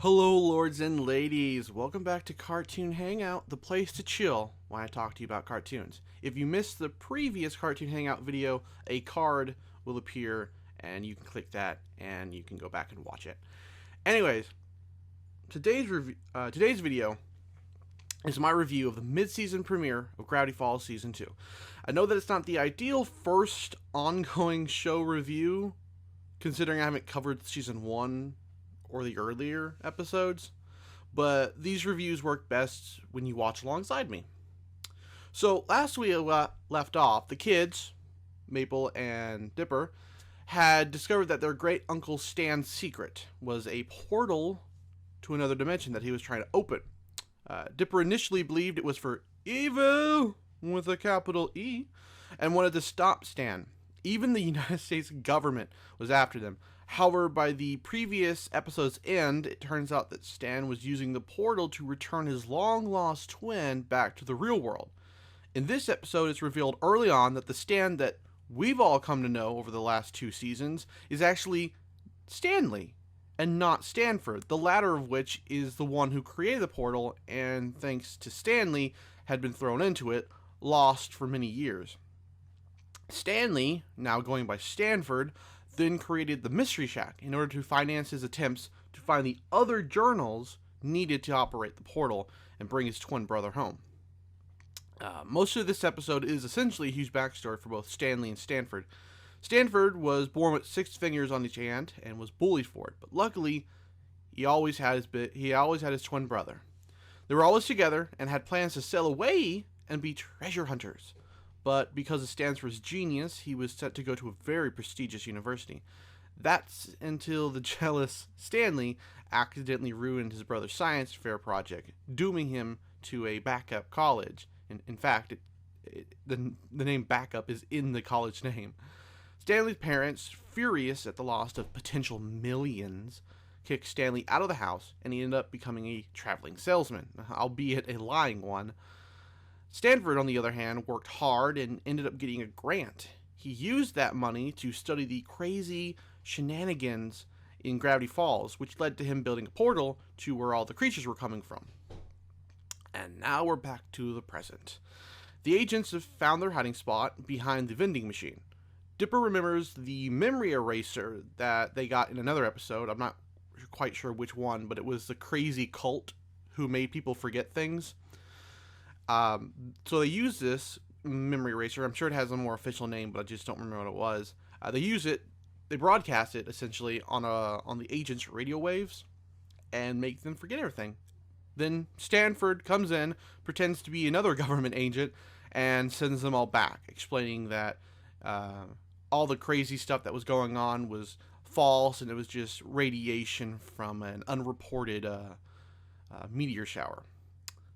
Hello, lords and ladies. Welcome back to Cartoon Hangout, the place to chill when I talk to you about cartoons. If you missed the previous Cartoon Hangout video, a card will appear, and you can click that, and you can go back and watch it. Anyways, today's video is my review of the mid-season premiere of Gravity Falls Season 2. I know that it's not the ideal first ongoing show review, considering I haven't covered Season 1 or the earlier episodes, but these reviews work best when you watch alongside me. So last we left off, the kids, Maple and Dipper, had discovered that their great uncle Stan's secret was a portal to another dimension that he was trying to open. Dipper initially believed it was for evil with a capital E and wanted to stop Stan. Even the United States government was after them. However, by the previous episode's end, it turns out that Stan was using the portal to return his long-lost twin back to the real world. In this episode, it's revealed early on that the Stan that we've all come to know over the last 2 seasons is actually Stanley, and not Stanford, the latter of which is the one who created the portal, and thanks to Stanley, had been thrown into it, lost for many years. Stanley, now going by Stanford, then created the Mystery Shack in order to finance his attempts to find the other journals needed to operate the portal and bring his twin brother home. Most of this episode is essentially a huge backstory for both Stanley and Stanford. Stanford was born with 6 fingers on each hand and was bullied for it, but luckily he always had his twin brother. They were always together and had plans to sail away and be treasure hunters. But because of Stanford's genius, he was set to go to a very prestigious university. That's until the jealous Stanley accidentally ruined his brother's science fair project, dooming him to a backup college. In fact, the name backup is in the college name. Stanley's parents, furious at the loss of potential millions, kicked Stanley out of the house, and he ended up becoming a traveling salesman, albeit a lying one. Stanford, on the other hand, worked hard and ended up getting a grant. He used that money to study the crazy shenanigans in Gravity Falls, which led to him building a portal to where all the creatures were coming from. And now we're back to the present. The agents have found their hiding spot behind the vending machine. Dipper remembers the memory eraser that they got in another episode. I'm not quite sure which one, but it was the crazy cult who made people forget things. So they use this memory eraser. I'm sure it has a more official name, but I just don't remember what it was. They broadcast it essentially on the agents' radio waves and make them forget everything. Then Stanford comes in, pretends to be another government agent, and sends them all back, explaining that all the crazy stuff that was going on was false and it was just radiation from an unreported meteor shower.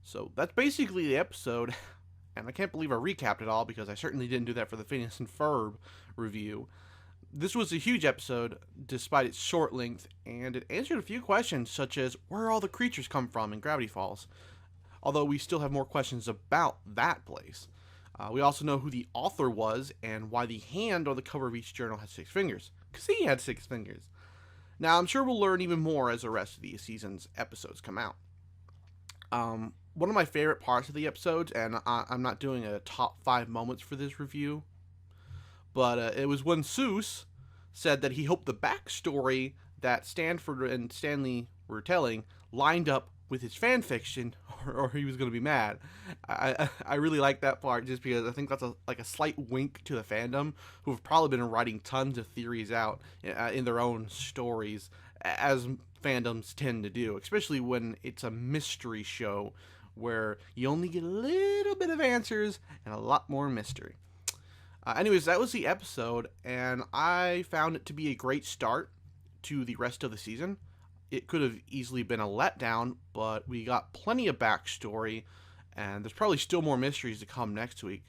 So that's basically the episode, and I can't believe I recapped it all because I certainly didn't do that for the Phineas and Ferb review. This was a huge episode despite its short length, and it answered a few questions such as where all the creatures come from in Gravity Falls, although we still have more questions about that place. We also know who the author was and why the hand on the cover of each journal has 6 fingers, because he had 6 fingers. Now I'm sure we'll learn even more as the rest of the season's episodes come out. One of my favorite parts of the episodes, and I'm not doing a top 5 moments for this review, but it was when Seuss said that he hoped the backstory that Stanford and Stanley were telling lined up with his fan fiction, or he was going to be mad. I really like that part just because I think that's a slight wink to the fandom, who have probably been writing tons of theories out in their own stories, as fandoms tend to do, especially when it's a mystery show where you only get a little bit of answers and a lot more mystery. Anyways, that was the episode, and I found it to be a great start to the rest of the season. It could have easily been a letdown, but we got plenty of backstory, and there's probably still more mysteries to come next week.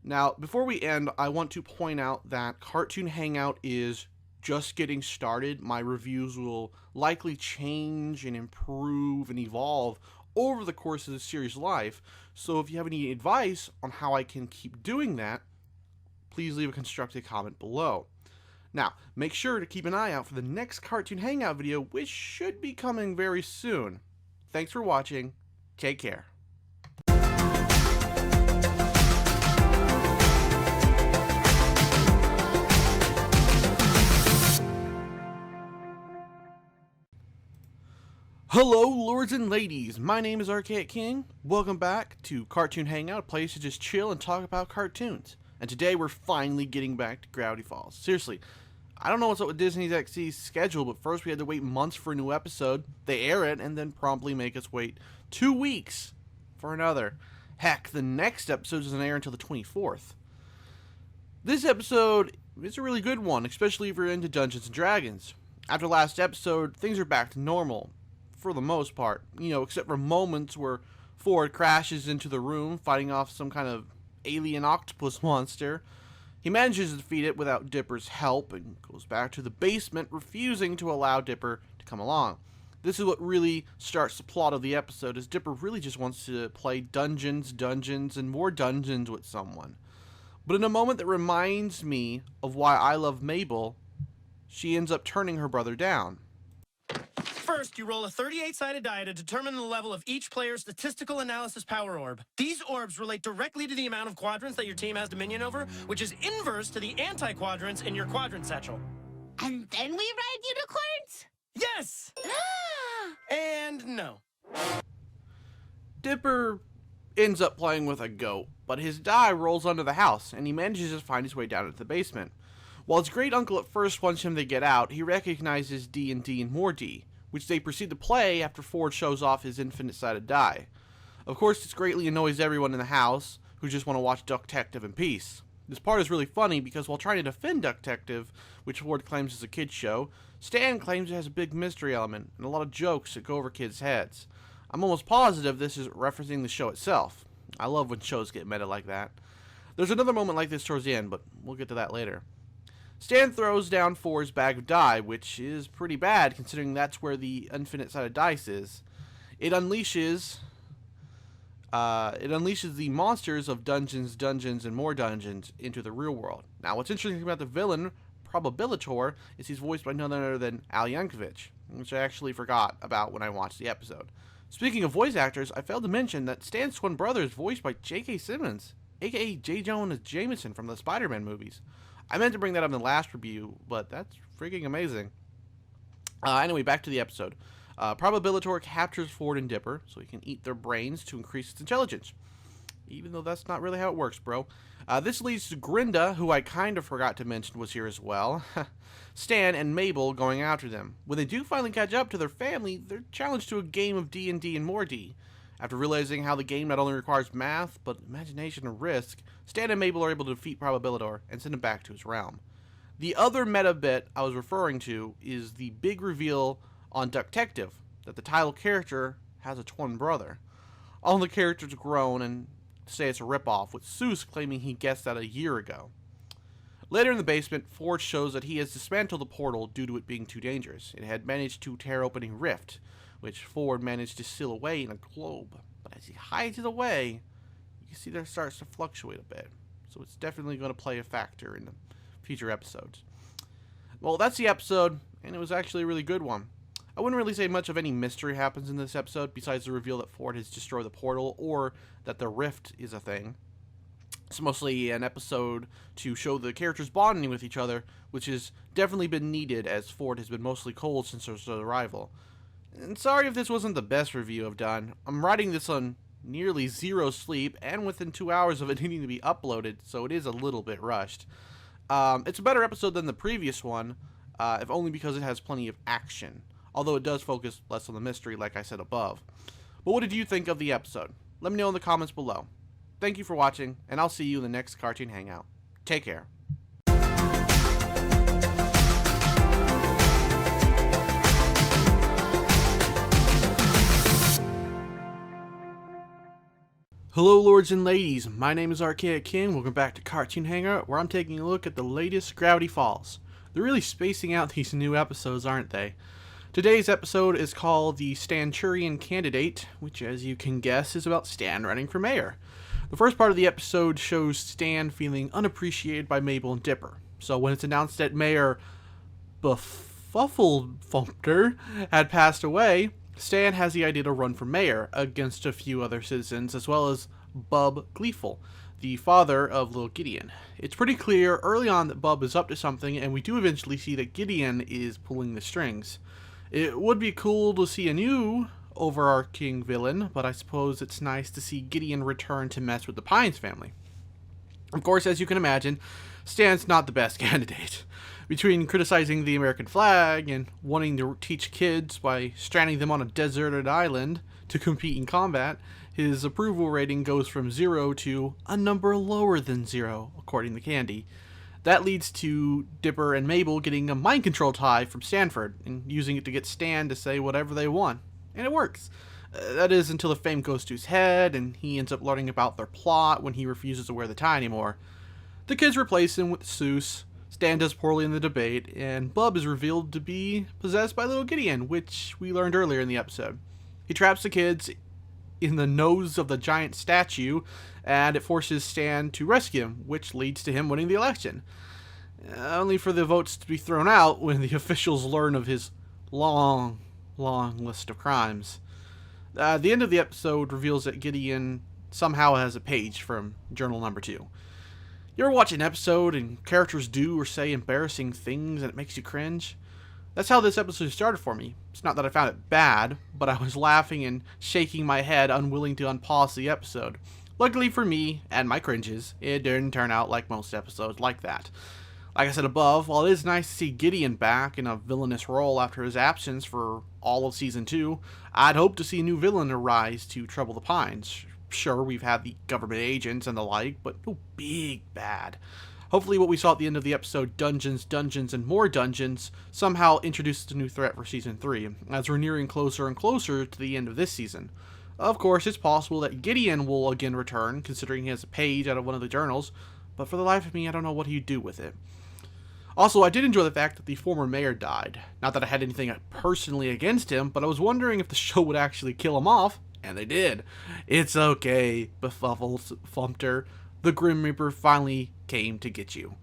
Now, before we end, I want to point out that Cartoon Hangout is just getting started. My reviews will likely change and improve and evolve over the course of the series' life, so if you have any advice on how I can keep doing that, please leave a constructive comment below. Now, make sure to keep an eye out for the next Cartoon Hangout video, which should be coming very soon. Thanks for watching. Take care. Hello, lords and ladies. My name is Archaic King. Welcome back to Cartoon Hangout, a place to just chill and talk about cartoons. And today we're finally getting back to Gravity Falls. Seriously, I don't know what's up with Disney's XD's schedule, but first we had to wait months for a new episode. They air it and then promptly make us wait 2 weeks for another. Heck, the next episode doesn't air until the 24th. This episode is a really good one, especially if you're into Dungeons & Dragons. After last episode, things are back to normal. For the most part, except for moments where Ford crashes into the room fighting off some kind of alien octopus monster. He manages to defeat it without Dipper's help and goes back to the basement, refusing to allow Dipper to come along. This is what really starts the plot of the episode, as Dipper really just wants to play dungeons, and more dungeons with someone. But in a moment that reminds me of why I love Mabel, she ends up turning her brother down. First, you roll a 38-sided die to determine the level of each player's statistical analysis power orb. These orbs relate directly to the amount of quadrants that your team has dominion over, which is inverse to the anti-quadrants in your quadrant satchel. And then we ride unicorns? Yes! And no. Dipper ends up playing with a goat, but his die rolls under the house, and he manages to find his way down into the basement. While his great uncle at first wants him to get out, he recognizes D&D and more D, which they proceed to play after Ford shows off his infinite-sided die. Of course, this greatly annoys everyone in the house, who just want to watch Duck-tective in peace. This part is really funny because while trying to defend Duck-tective, which Ford claims is a kid's show, Stan claims it has a big mystery element and a lot of jokes that go over kids' heads. I'm almost positive this is referencing the show itself. I love when shows get meta like that. There's another moment like this towards the end, but we'll get to that later. Stan throws down Ford's bag of die, which is pretty bad considering that's where the infinite-sided dice is. It unleashes the monsters of dungeons, and more dungeons into the real world. Now, what's interesting about the villain, Probabilitor, is he's voiced by none other than Al Yankovic, which I actually forgot about when I watched the episode. Speaking of voice actors, I failed to mention that Stan's twin brother is voiced by J.K. Simmons, aka J. Jonah Jameson from the Spider-Man movies. I meant to bring that up in the last review, but that's freaking amazing. Anyway, back to the episode. Probabilitor captures Ford and Dipper so he can eat their brains to increase its intelligence. Even though that's not really how it works, bro. This leads to Grinda, who I kind of forgot to mention was here as well. Stan and Mabel going after them. When they do finally catch up to their family, they're challenged to a game of D&D and more D. After realizing how the game not only requires math, but imagination and risk, Stan and Mabel are able to defeat Probabilitor and send him back to his realm. The other meta bit I was referring to is the big reveal on Duck-tective, that the title character has a twin brother. All the characters are grown and say it's a ripoff, with Seuss claiming he guessed that a year ago. Later in the basement, Ford shows that he has dismantled the portal due to it being too dangerous. It had managed to tear open a rift, which Ford managed to seal away in a globe. But as he hides it away, you can see that it starts to fluctuate a bit. So it's definitely going to play a factor in the future episodes. Well, that's the episode, and it was actually a really good one. I wouldn't really say much of any mystery happens in this episode, besides the reveal that Ford has destroyed the portal, or that the rift is a thing. It's mostly an episode to show the characters bonding with each other, which has definitely been needed, as Ford has been mostly cold since his arrival. And sorry if this wasn't the best review I've done. I'm writing this on nearly zero sleep, and within 2 hours of it needing to be uploaded, so it is a little bit rushed. It's a better episode than the previous one, if only because it has plenty of action, although it does focus less on the mystery like I said above. But what did you think of the episode? Let me know in the comments below. Thank you for watching, and I'll see you in the next Cartoon Hangout. Take care. Hello, lords and ladies. My name is Archaic King. Welcome back to Cartoon Hangout, where I'm taking a look at the latest Gravity Falls. They're really spacing out these new episodes, aren't they? Today's episode is called The Stanchurian Candidate, which, as you can guess, is about Stan running for mayor. The first part of the episode shows Stan feeling unappreciated by Mabel and Dipper. So when it's announced that Mayor Befufflefumpter had passed away, Stan has the idea to run for mayor against a few other citizens, as well as Bub Gleeful, the father of little Gideon. It's pretty clear early on that Bub is up to something, and we do eventually see that Gideon is pulling the strings. It would be cool to see a new overarching villain, but I suppose it's nice to see Gideon return to mess with the Pines family. Of course, as you can imagine, Stan's not the best candidate. Between criticizing the American flag and wanting to teach kids by stranding them on a deserted island to compete in combat, his approval rating goes from 0 to a number lower than 0, according to Candy. That leads to Dipper and Mabel getting a mind control tie from Stanford and using it to get Stan to say whatever they want. And it works. That is until the fame goes to his head and he ends up learning about their plot when he refuses to wear the tie anymore. The kids replace him with Seuss, Stan does poorly in the debate, and Bub is revealed to be possessed by little Gideon, which we learned earlier in the episode. He traps the kids in the nose of the giant statue, and it forces Stan to rescue him, which leads to him winning the election. Only for the votes to be thrown out when the officials learn of his long list of crimes. The end of the episode reveals that Gideon somehow has a page from Journal Number 2. You ever watch an episode and characters do or say embarrassing things and it makes you cringe? That's how this episode started for me. It's not that I found it bad, but I was laughing and shaking my head, unwilling to unpause the episode. Luckily for me, and my cringes, it didn't turn out like most episodes like that. Like I said above, while it is nice to see Gideon back in a villainous role after his absence for all of Season 2, I'd hope to see a new villain arise to trouble the Pines. Sure, we've had the government agents and the like, but no big bad. Hopefully what we saw at the end of the episode, Dungeons, and More Dungeons, somehow introduces a new threat for Season 3, as we're nearing closer and closer to the end of this season. Of course, it's possible that Gideon will again return, considering he has a page out of one of the journals, but for the life of me, I don't know what he'd do with it. Also, I did enjoy the fact that the former mayor died. Not that I had anything personally against him, but I was wondering if the show would actually kill him off, and they did. It's okay, Befufflefumpter. The Grim Reaper finally came to get you.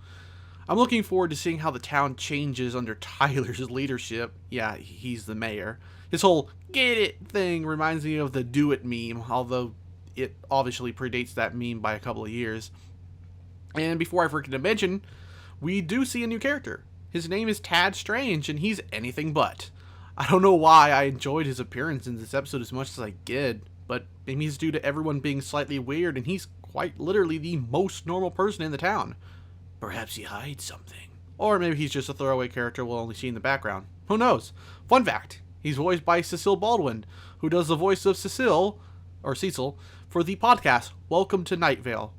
I'm looking forward to seeing how the town changes under Tyler's leadership. Yeah, he's the mayor. His whole get it thing reminds me of the do it meme, although it obviously predates that meme by a couple of years. And before I forget to mention, we do see a new character. His name is Tad Strange, and he's anything but. I don't know why I enjoyed his appearance in this episode as much as I did, but maybe it's due to everyone being slightly weird, and he's quite literally the most normal person in the town. Perhaps he hides something. Or maybe he's just a throwaway character we'll only see in the background. Who knows? Fun fact, he's voiced by Cecile Baldwin, who does the voice of Cecile, for the podcast Welcome to Night Vale,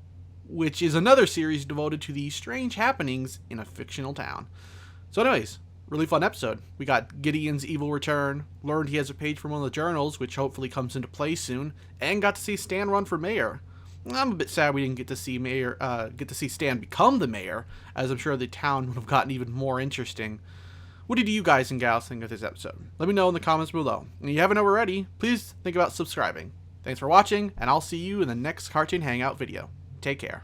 which is another series devoted to the strange happenings in a fictional town. So anyways, really fun episode. We got Gideon's evil return, learned he has a page from one of the journals, which hopefully comes into play soon, and got to see Stan run for mayor. I'm a bit sad we didn't get to see Stan become the mayor, as I'm sure the town would have gotten even more interesting. What did you guys and gals think of this episode? Let me know in the comments below. And if you haven't already, please think about subscribing. Thanks for watching, and I'll see you in the next Cartoon Hangout video. Take care.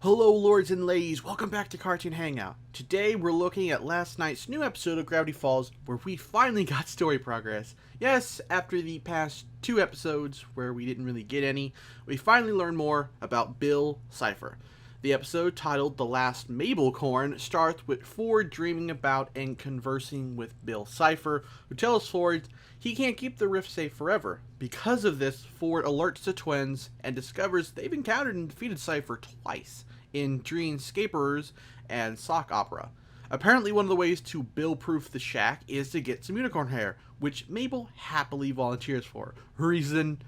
Hello lords and ladies, welcome back to Cartoon Hangout. Today we're looking at last night's new episode of Gravity Falls, where we finally got story progress. Yes, after the past 2 episodes where we didn't really get any, we finally learned more about Bill Cipher. The episode, titled The Last Mabelcorn, starts with Ford dreaming about and conversing with Bill Cipher, who tells Ford he can't keep the rift safe forever. Because of this, Ford alerts the twins and discovers they've encountered and defeated Cipher twice in Dream Scaperers and Sock Opera. Apparently one of the ways to Bill-proof the shack is to get some unicorn hair, which Mabel happily volunteers for. Reason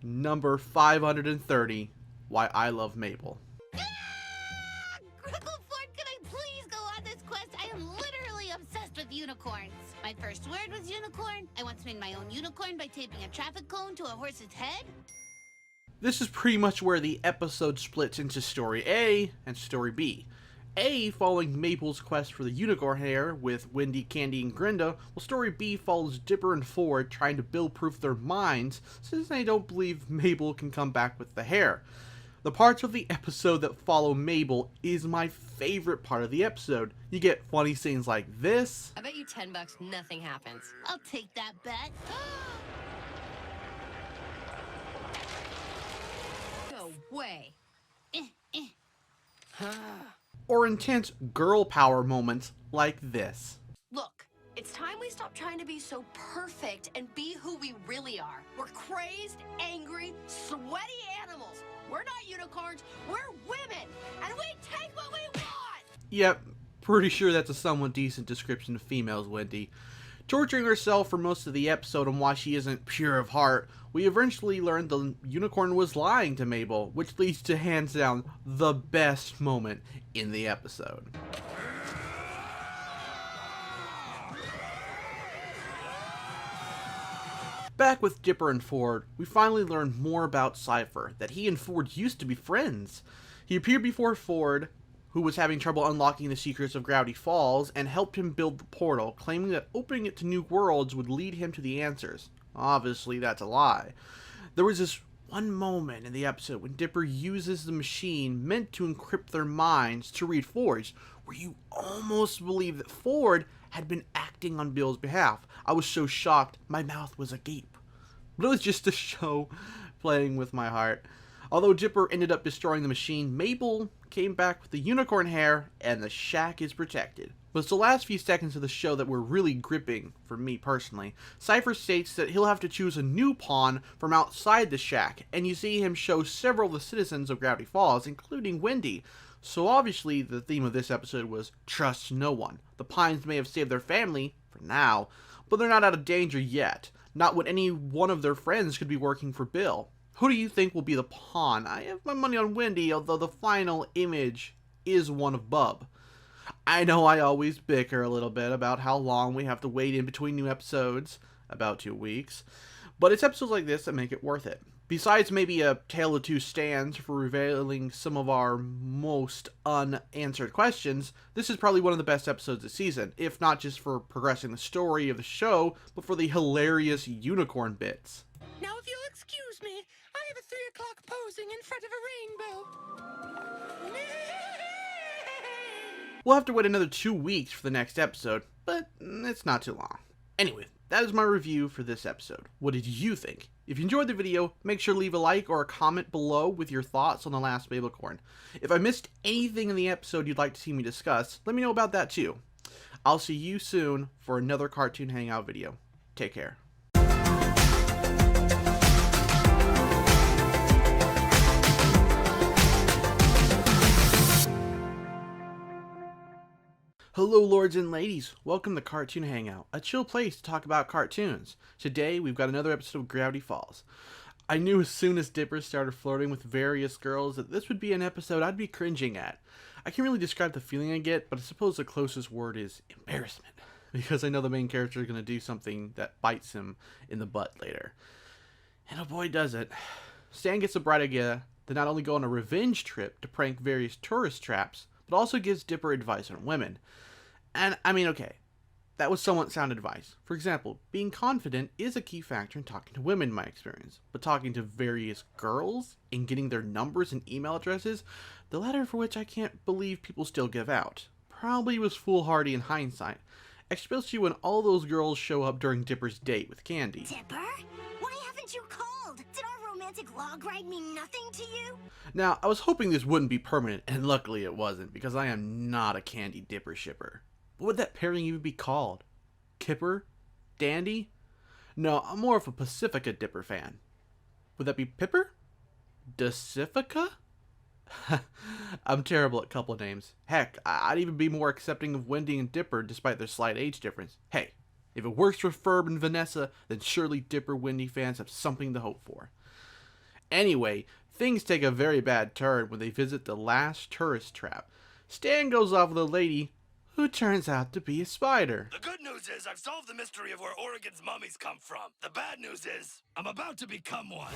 number 530, why I love Mabel. Grumble Ford, can I please go on this quest? I am literally obsessed with unicorns. My first word was unicorn. I once made my own unicorn by taping a traffic cone to a horse's head. This is pretty much where the episode splits into Story A and Story B. A, following Mabel's quest for the unicorn hair with Wendy, Candy, and Grinda, while story B follows Dipper and Ford trying to build-proof their minds since they don't believe Mabel can come back with the hair. The parts of the episode that follow Mabel is my favorite part of the episode. You get funny scenes like this. I bet you $10 nothing happens. I'll take that bet. No way. Eh, eh. Or intense girl power moments like this. Look, it's time we stop trying to be so perfect and be who we really are. We're crazed, angry, sweaty animals. We're not unicorns, we're women, and we take what we want! Yep, pretty sure that's a somewhat decent description of females, Wendy. Torturing herself for most of the episode on why she isn't pure of heart, we eventually learned the unicorn was lying to Mabel, which leads to hands down the best moment in the episode. Back with Dipper and Ford, we finally learn more about Cypher, that he and Ford used to be friends. He appeared before Ford, who was having trouble unlocking the secrets of Gravity Falls, and helped him build the portal, claiming that opening it to new worlds would lead him to the answers. Obviously, that's a lie. There was this one moment in the episode when Dipper uses the machine meant to encrypt their minds to read Ford's, where you almost believe that Ford had been acting on Bill's behalf. I was so shocked, my mouth was agape. But it was just a show playing with my heart. Although Dipper ended up destroying the machine, Mabel came back with the unicorn hair, and the shack is protected. But it's the last few seconds of the show that were really gripping for me personally. Cypher states that he'll have to choose a new pawn from outside the shack, and you see him show several of the citizens of Gravity Falls, including Wendy. So obviously the theme of this episode was trust no one. The Pines may have saved their family, for now, but they're not out of danger yet. Not when any one of their friends could be working for Bill. Who do you think will be the pawn? I have my money on Wendy, although the final image is one of Bub. I know I always bicker a little bit about how long we have to wait in between new episodes, about 2 weeks, but it's episodes like this that make it worth it. Besides maybe a tale of two stands for revealing some of our most unanswered questions, this is probably one of the best episodes this season, if not just for progressing the story of the show, but for the hilarious unicorn bits. Now, if you'll excuse me, I have a 3 o'clock posing in front of a rainbow. We'll have to wait another 2 weeks for the next episode, but it's not too long. Anyway, that is my review for this episode. What did you think? If you enjoyed the video, make sure to leave a like or a comment below with your thoughts on the last Mabelcorn. If I missed anything in the episode you'd like to see me discuss, let me know about that too. I'll see you soon for another Cartoon Hangout video. Take care. Hello lords and ladies, welcome to Cartoon Hangout, a chill place to talk about cartoons. Today we've got another episode of Gravity Falls. I knew as soon as Dipper started flirting with various girls that this would be an episode I'd be cringing at. I can't really describe the feeling I get, but I suppose the closest word is embarrassment, because I know the main character is going to do something that bites him in the butt later. And oh boy does it. Stan gets a bright idea to not only go on a revenge trip to prank various tourist traps, but also gives Dipper advice on women. And, I mean, okay, that was somewhat sound advice. For example, being confident is a key factor in talking to women in my experience, but talking to various girls and getting their numbers and email addresses, the latter for which I can't believe people still give out, probably was foolhardy in hindsight, especially when all those girls show up during Dipper's date with Candy. Dipper? Why haven't you called? Did our romantic log ride mean nothing to you? Now, I was hoping this wouldn't be permanent, and luckily it wasn't, because I am not a Candy Dipper shipper. What would that pairing even be called? Kipper? Dandy? No, I'm more of a Pacifica Dipper fan. Would that be Pipper? Pacifica? I'm terrible at couple names. Heck, I'd even be more accepting of Wendy and Dipper despite their slight age difference. Hey, if it works for Ferb and Vanessa, then surely Dipper Wendy fans have something to hope for. Anyway, things take a very bad turn when they visit the last tourist trap. Stan goes off with a lady who turns out to be a spider. The good news is I've solved the mystery of where Oregon's mummies come from. The bad news is I'm about to become one.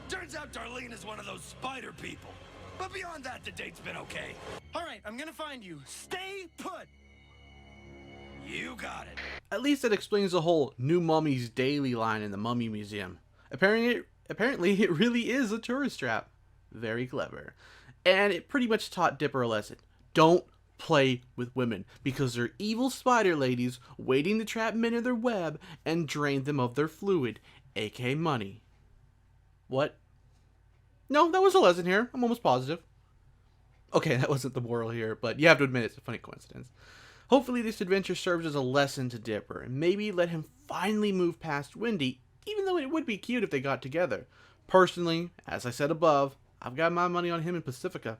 Turns out Darlene is one of those spider people. But beyond that, the date's been okay. All right, I'm gonna find you. Stay put. You got it. At least that explains the whole New Mummies Daily line in the Mummy Museum. Apparently it really is a tourist trap. Very clever. And it pretty much taught Dipper a lesson. Don't play with women, because they're evil spider ladies waiting to trap men in their web and drain them of their fluid, aka money. What? No, that was a lesson here. I'm almost positive. Okay, that wasn't the moral here, but you have to admit it's a funny coincidence. Hopefully this adventure serves as a lesson to Dipper, and maybe let him finally move past Wendy, even though it would be cute if they got together. Personally, as I said above, I've got my money on him and Pacifica.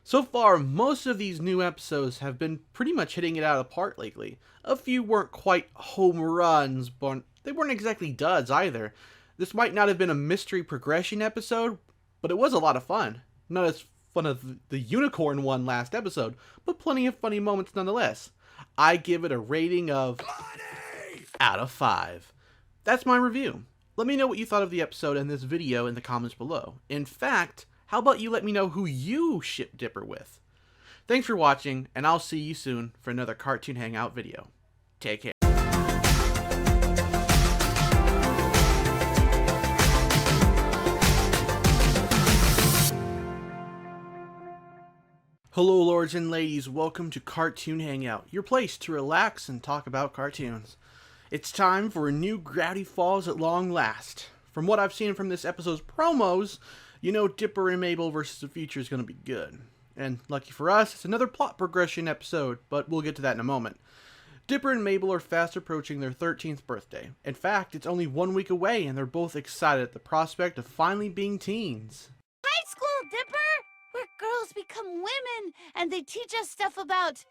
So far, most of these new episodes have been pretty much hitting it out of the park lately. A few weren't quite home runs, but they weren't exactly duds either. This might not have been a mystery progression episode, but it was a lot of fun. Not as fun as the unicorn one last episode, but plenty of funny moments nonetheless. I give it a rating of out of 5. That's my review. Let me know what you thought of the episode and this video in the comments below. In fact, how about you let me know who you ship Dipper with? Thanks for watching, and I'll see you soon for another Cartoon Hangout video. Take care. Hello lords and ladies, welcome to Cartoon Hangout, your place to relax and talk about cartoons. It's time for a new Gravity Falls at long last. From what I've seen from this episode's promos, you know Dipper and Mabel versus the future is going to be good. And lucky for us, it's another plot progression episode, but we'll get to that in a moment. Dipper and Mabel are fast approaching their 13th birthday. In fact, it's only 1 week away and they're both excited at the prospect of finally being teens. High school, Dipper! Where girls become women and they teach us stuff about...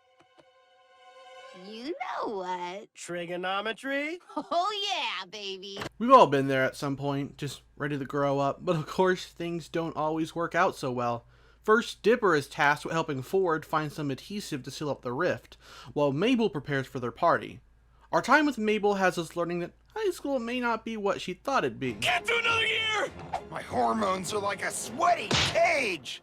You know what? Trigonometry? Oh yeah, baby. We've all been there at some point, just ready to grow up, but of course things don't always work out so well. First, Dipper is tasked with helping Ford find some adhesive to seal up the rift, while Mabel prepares for their party. Our time with Mabel has us learning that high school may not be what she thought it'd be. Can't do another year! My hormones are like a sweaty cage!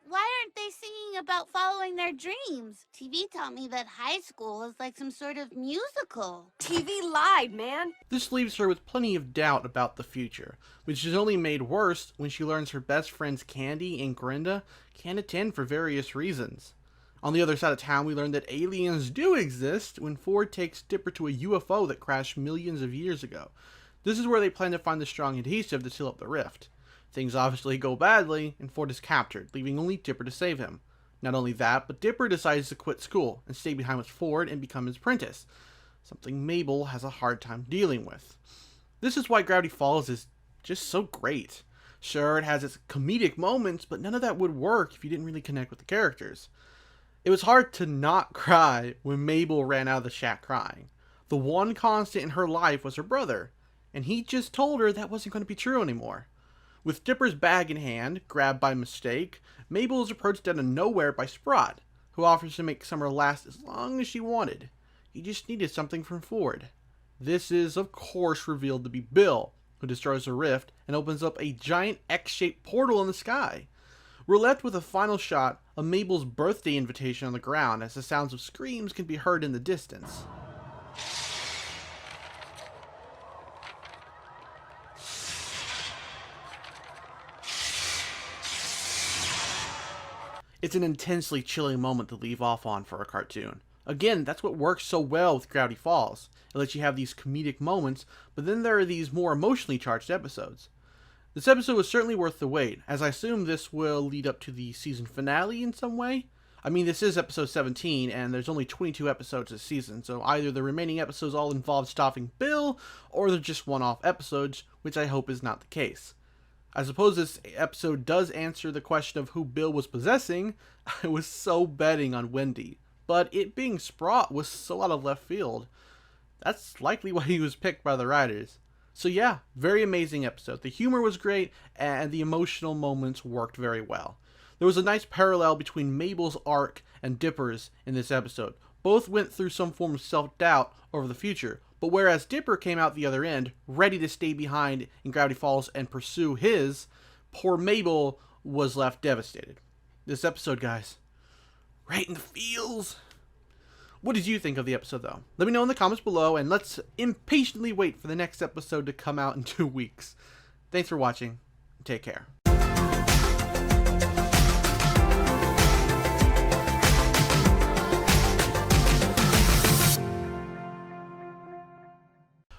Why aren't they singing about following their dreams? TV taught me that high school is like some sort of musical. TV lied, man. This leaves her with plenty of doubt about the future, which is only made worse when she learns her best friends Candy and Grinda can't attend for various reasons. On the other side of town, we learn that aliens do exist when Ford takes Dipper to a UFO that crashed millions of years ago. This is where they plan to find the strong adhesive to seal up the rift. Things obviously go badly, and Ford is captured, leaving only Dipper to save him. Not only that, but Dipper decides to quit school and stay behind with Ford and become his apprentice, something Mabel has a hard time dealing with. This is why Gravity Falls is just so great. Sure, it has its comedic moments, but none of that would work if you didn't really connect with the characters. It was hard to not cry when Mabel ran out of the shack crying. The one constant in her life was her brother, and he just told her that wasn't going to be true anymore. With Dipper's bag in hand, grabbed by mistake, Mabel is approached out of nowhere by Sprott, who offers to make summer last as long as she wanted. He just needed something from Ford. This is, of course, revealed to be Bill, who destroys the rift and opens up a giant X-shaped portal in the sky. We're left with a final shot of Mabel's birthday invitation on the ground as the sounds of screams can be heard in the distance. It's an intensely chilling moment to leave off on for a cartoon. Again, that's what works so well with Gravity Falls. It lets you have these comedic moments, but then there are these more emotionally charged episodes. This episode was certainly worth the wait, as I assume this will lead up to the season finale in some way. I mean, this is episode 17, and there's only 22 episodes this season, so either the remaining episodes all involve stopping Bill, or they're just one-off episodes, which I hope is not the case. I suppose this episode does answer the question of who Bill was possessing. I was so betting on Wendy, but it being Sprott was so out of left field. That's likely why he was picked by the writers. So yeah, very amazing episode. The humor was great, and the emotional moments worked very well. There was a nice parallel between Mabel's arc and Dipper's in this episode. Both went through some form of self-doubt over the future, but whereas Dipper came out the other end, ready to stay behind in Gravity Falls and pursue his, poor Mabel was left devastated. This episode, guys, right in the feels. What did you think of the episode, though? Let me know in the comments below, and let's impatiently wait for the next episode to come out in 2 weeks. Thanks for watching. Take care.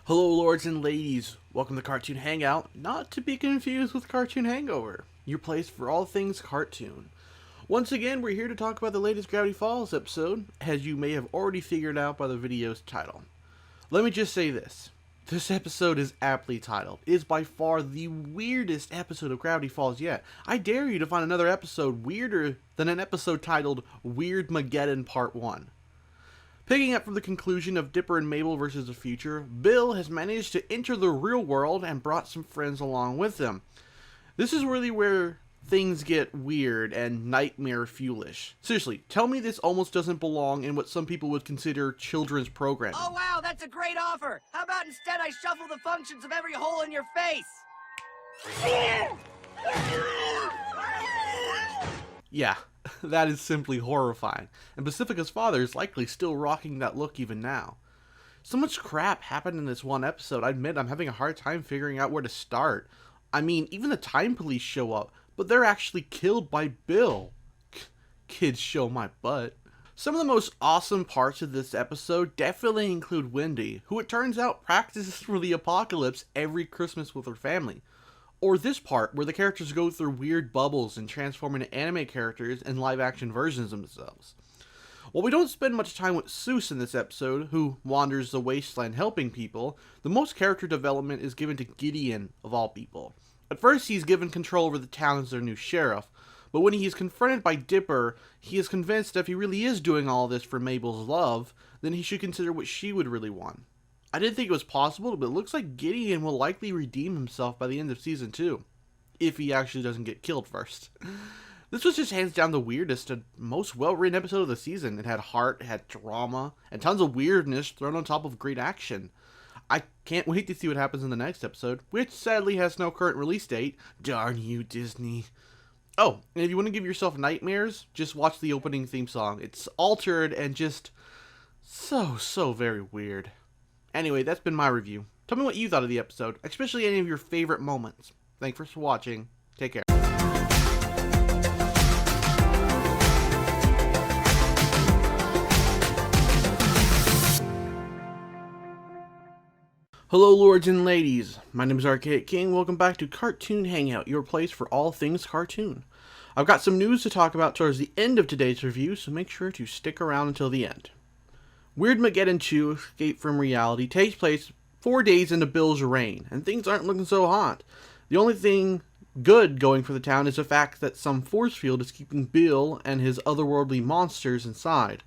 Hello, lords and ladies. Welcome to Cartoon Hangout, not to be confused with Cartoon Hangover, your place for all things cartoon. Once again, we're here to talk about the latest Gravity Falls episode, as you may have already figured out by the video's title. Let me just say this. This episode is aptly titled. It is by far the weirdest episode of Gravity Falls yet. I dare you to find another episode weirder than an episode titled Weirdmageddon Part 1. Picking up from the conclusion of Dipper and Mabel versus the future, Bill has managed to enter the real world and brought some friends along with him. This is really where things get weird and nightmare fuelish. Seriously, tell me this almost doesn't belong in what some people would consider children's programming. Oh wow, that's a great offer! How about instead I shuffle the functions of every hole in your face? Yeah, that is simply horrifying, and Pacifica's father is likely still rocking that look even now. So much crap happened in this one episode, I admit I'm having a hard time figuring out where to start. I mean, even the time police show up, but they're actually killed by Bill. Kids show my butt. Some of the most awesome parts of this episode definitely include Wendy, who it turns out practices for the apocalypse every Christmas with her family. Or this part, where the characters go through weird bubbles and transform into anime characters and live-action versions of themselves. While we don't spend much time with Seuss in this episode, who wanders the wasteland helping people, the most character development is given to Gideon, of all people. At first, he's given control over the town as their new sheriff, but when he is confronted by Dipper, he is convinced that if he really is doing all this for Mabel's love, then he should consider what she would really want. I didn't think it was possible, but it looks like Gideon will likely redeem himself by the end of Season 2, if he actually doesn't get killed first. This was just hands down the weirdest and most well-written episode of the season. It had heart, it had drama, and tons of weirdness thrown on top of great action. I can't wait to see what happens in the next episode, which sadly has no current release date. Darn you, Disney. Oh, and if you want to give yourself nightmares, just watch the opening theme song. It's altered and just so very weird. Anyway, that's been my review. Tell me what you thought of the episode, especially any of your favorite moments. Thanks for watching. Take care. Hello, lords and ladies. My name is Archaic King. Welcome back to Cartoon Hangout, your place for all things cartoon. I've got some news to talk about towards the end of today's review, so make sure to stick around until the end. Weirdmageddon 2, Escape from Reality, takes place 4 days into Bill's reign, and things aren't looking so hot. The only thing good going for the town is the fact that some force field is keeping Bill and his otherworldly monsters inside.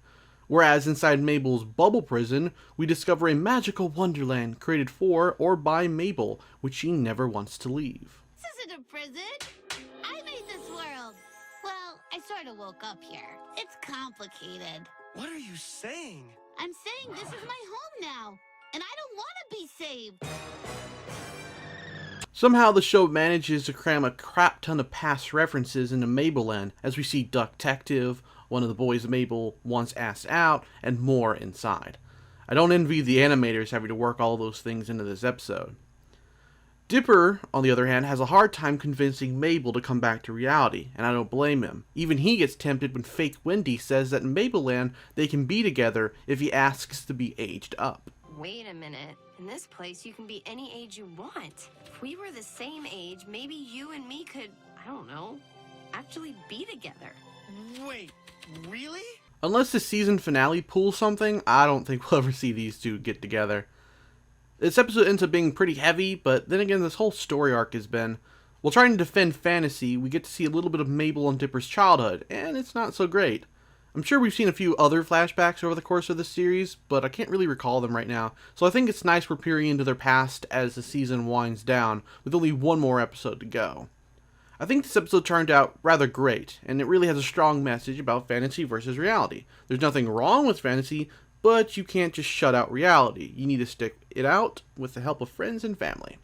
Whereas inside Mabel's bubble prison, we discover a magical wonderland created for or by Mabel, which she never wants to leave. This isn't a prison. I made this world. Well, I sort of woke up here. It's complicated. What are you saying? I'm saying this is my home now, and I don't want to be saved. Somehow the show manages to cram a crap ton of past references into Mabeland, as we see Duck-tective, one of the boys Mabel once asked out, and more inside. I don't envy the animators having to work all those things into this episode. Dipper, on the other hand, has a hard time convincing Mabel to come back to reality, and I don't blame him. Even he gets tempted when fake Wendy says that in Mabeland they can be together if he asks to be aged up. Wait a minute. In this place, you can be any age you want. If we were the same age, maybe you and me could, I don't know, actually be together. Wait, really? Unless the season finale pulls something, I don't think we'll ever see these two get together. This episode ends up being pretty heavy, but then again, this whole story arc has been, while trying to defend fantasy, we get to see a little bit of Mabel and Dipper's childhood, and it's not so great. I'm sure we've seen a few other flashbacks over the course of the series, but I can't really recall them right now, so I think it's nice we're peering into their past as the season winds down, with only one more episode to go. I think this episode turned out rather great, and it really has a strong message about fantasy versus reality. There's nothing wrong with fantasy, but you can't just shut out reality. You need to stick it out with the help of friends and family.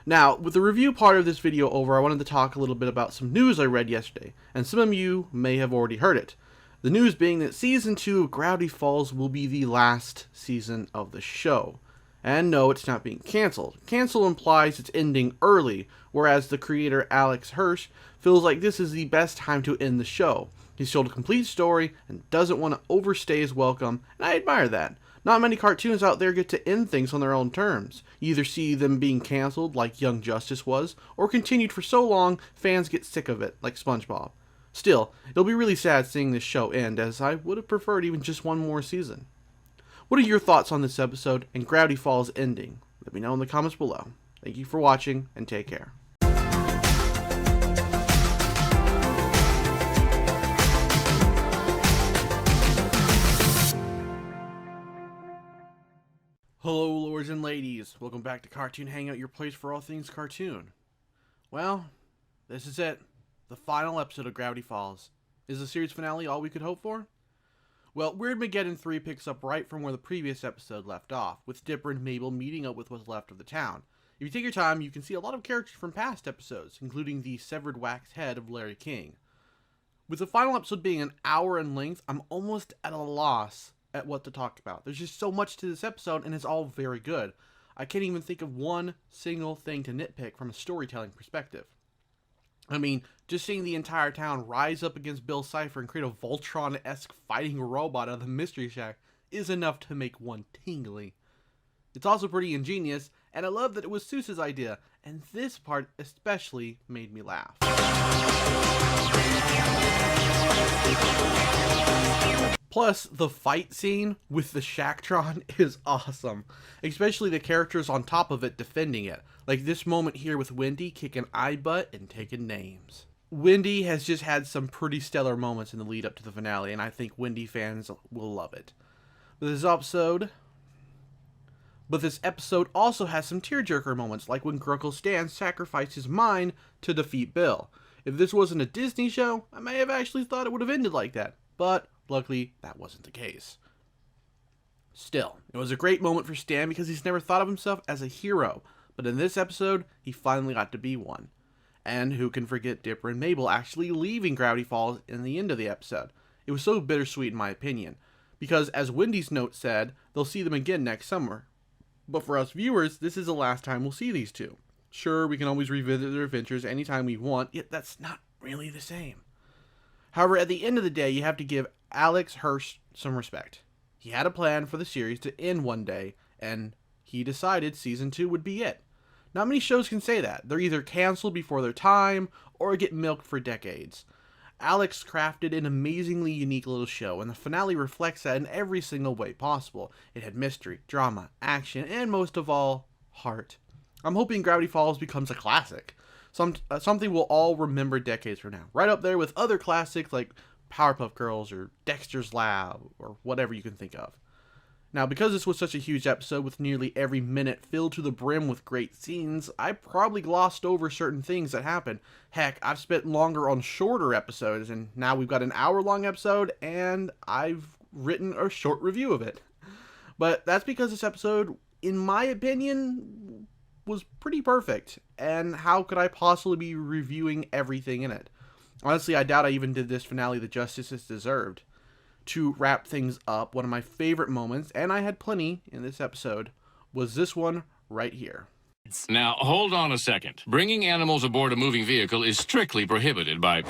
Now, with the review part of this video over, I wanted to talk a little bit about some news I read yesterday, and some of you may have already heard it. The news being that Season 2 of Gravity Falls will be the last season of the show. And no, it's not being cancelled. Cancel implies it's ending early, whereas the creator Alex Hirsch feels like this is the best time to end the show. He's told a complete story and doesn't want to overstay his welcome, and I admire that. Not many cartoons out there get to end things on their own terms. You either see them being cancelled, like Young Justice was, or continued for so long fans get sick of it, like SpongeBob. Still, it'll be really sad seeing this show end, as I would have preferred even just one more season. What are your thoughts on this episode and Gravity Falls ending? Let me know in the comments below. Thank you for watching, and take care. Hello, lords and ladies. Welcome back to Cartoon Hangout, your place for all things cartoon. Well, this is it. The final episode of Gravity Falls. Is the series finale all we could hope for? Well, Weirdmageddon 3 picks up right from where the previous episode left off, with Dipper and Mabel meeting up with what's left of the town. If you take your time, you can see a lot of characters from past episodes, including the severed wax head of Larry King. With the final episode being an hour in length, I'm almost at a loss at what to talk about. There's just so much to this episode, and it's all very good. I can't even think of one single thing to nitpick from a storytelling perspective. I mean, just seeing the entire town rise up against Bill Cipher and create a Voltron-esque fighting robot out of the Mystery Shack is enough to make one tingly. It's also pretty ingenious, and I love that it was Seuss's idea, and this part especially made me laugh. Plus, the fight scene with the Shacktron is awesome, especially the characters on top of it defending it, like this moment here with Wendy kicking eye butt and taking names. Wendy has just had some pretty stellar moments in the lead up to the finale, and I think Wendy fans will love it. This episode also has some tearjerker moments, like when Grunkle Stan sacrificed his mind to defeat Bill. If this wasn't a Disney show, I may have actually thought it would have ended like that, but luckily, that wasn't the case. Still, it was a great moment for Stan because he's never thought of himself as a hero, but in this episode, he finally got to be one. And who can forget Dipper and Mabel actually leaving Gravity Falls in the end of the episode? It was so bittersweet in my opinion, because as Wendy's note said, they'll see them again next summer. But for us viewers, this is the last time we'll see these two. Sure, we can always revisit their adventures anytime we want, yet that's not really the same. However, at the end of the day, you have to give Alex Hirsch some respect. He had a plan for the series to end one day, and he decided Season 2 would be it. Not many shows can say that. They're either canceled before their time, or get milked for decades. Alex crafted an amazingly unique little show, and the finale reflects that in every single way possible. It had mystery, drama, action, and most of all, heart. I'm hoping Gravity Falls becomes a classic. Something we'll all remember decades from now. Right up there with other classics like Powerpuff Girls or Dexter's Lab or whatever you can think of. Now, because this was such a huge episode with nearly every minute filled to the brim with great scenes, I probably glossed over certain things that happened. Heck, I've spent longer on shorter episodes, and now we've got an hour-long episode, and I've written a short review of it. But that's because this episode, in my opinion, was pretty perfect, and how could I possibly be reviewing everything in it? Honestly, I doubt I even did this finale the justice it's deserved. To wrap things up, one of my favorite moments, and I had plenty in this episode, was this one right here. Now, hold on a second. Bringing animals aboard a moving vehicle is strictly prohibited by...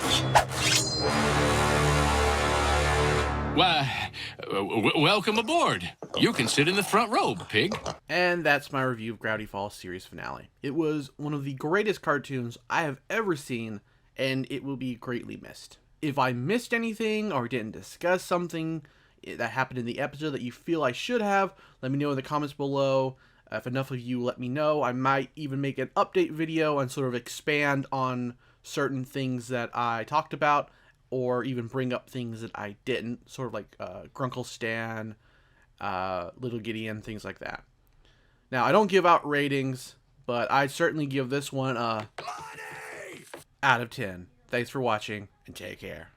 welcome aboard. You can sit in the front row, pig. And that's my review of Gravity Falls series finale. It was one of the greatest cartoons I have ever seen, and it will be greatly missed. If I missed anything or didn't discuss something that happened in the episode that you feel I should have, let me know in the comments below. If enough of you let me know, I might even make an update video and sort of expand on certain things that I talked about, or even bring up things that I didn't, sort of like Grunkle Stan, Little Gideon, things like that. Now, I don't give out ratings, but I'd certainly give this one a out of 10. Thanks for watching, and take care.